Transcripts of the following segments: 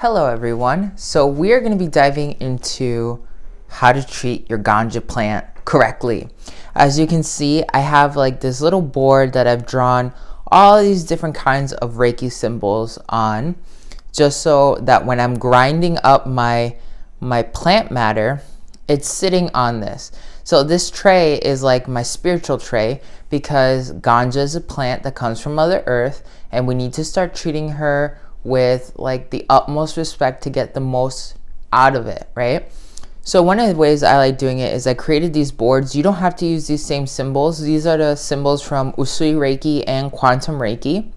Hello everyone. So we are going to be diving into how to treat your ganja plant correctly. As you can see, I have like this little board that I've drawn all these different kinds of Reiki symbols on, just so that when I'm grinding up my plant matter, it's sitting on this. So this tray is like my spiritual tray, because ganja is a plant that comes from Mother Earth, and we need to start treating her with like the utmost respect to get the most out of it, right? So one of the ways I like doing it is I created these boards. You don't have to use these same symbols. These are the symbols from Usui Reiki and Quantum Reiki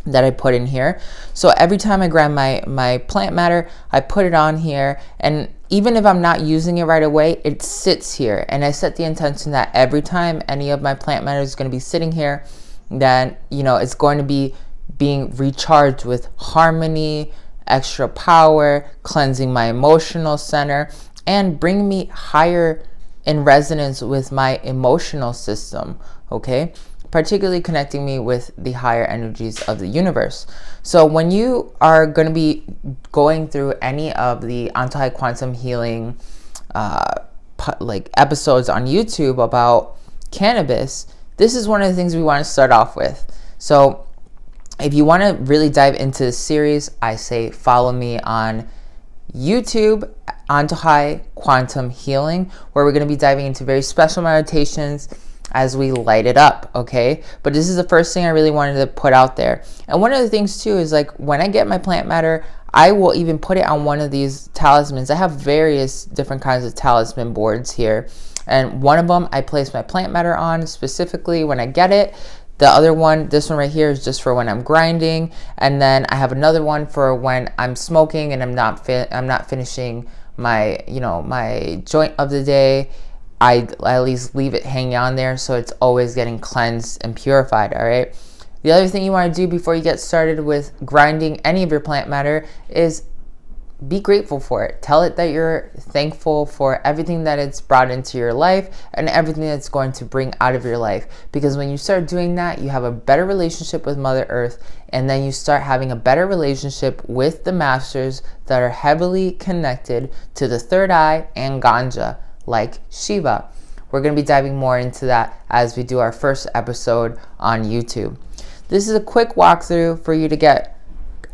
that I put in here. So every time I grab my plant matter, I put it on here, and even if I'm not using it right away, it sits here, and I set the intention that every time any of my plant matter is going to be sitting here, then it's going to be being recharged with harmony, extra power, cleansing my emotional center, and bring me higher in resonance with my emotional system, okay? Particularly connecting me with the higher energies of the universe. So when you are going to be going through any of the Antojai Quantum Healing like episodes on YouTube about cannabis, this is one of the things we want to start off with. So if you want to really dive into this series, I say follow me on YouTube, Antojai Quantum Healing, where we're going to be diving into very special meditations as we light it up, okay? But this is the first thing I really wanted to put out there. And one of the things too is, like, when I get my plant matter, I will even put it on one of these talismans. I have various different kinds of talisman boards here, and one of them I place my plant matter on specifically when I get it. The other one, this one right here, is just for when I'm grinding, and then I have another one for when I'm smoking and I'm not finishing my my joint of the day. I at least leave it hanging on there, so it's always getting cleansed and purified. All right. The other thing you want to do before you get started with grinding any of your plant matter is be grateful for it. Tell it that you're thankful for everything that it's brought into your life and everything that's going to bring out of your life. Because when you start doing that, you have a better relationship with Mother Earth, and then you start having a better relationship with the masters that are heavily connected to the third eye and ganja, like Shiva. We're going to be diving more into that as we do our first episode on YouTube. This is a quick walkthrough for you to get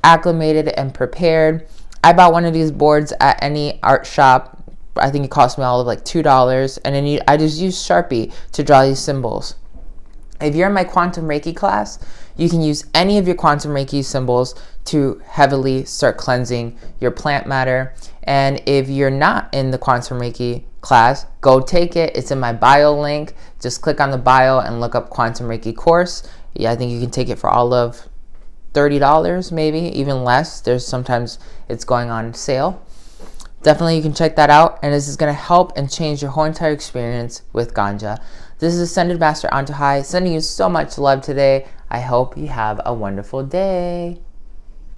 acclimated and prepared. I bought one of these boards at any art shop. I think it cost me all of like $2, and then I just use Sharpie to draw these symbols. If you're in my Quantum Reiki class, you can use any of your Quantum Reiki symbols to heavily start cleansing your plant matter. And if you're not in the Quantum Reiki class, go take it. It's in my bio link. Just click on the bio and look up Quantum Reiki course. Yeah, I think you can take it for all of $30, maybe even less. There's sometimes it's going on sale. Definitely you can check that out, and this is going to help and change your whole entire experience with ganja. This is Ascended Master Antojai, sending you so much love today. I hope you have a wonderful day.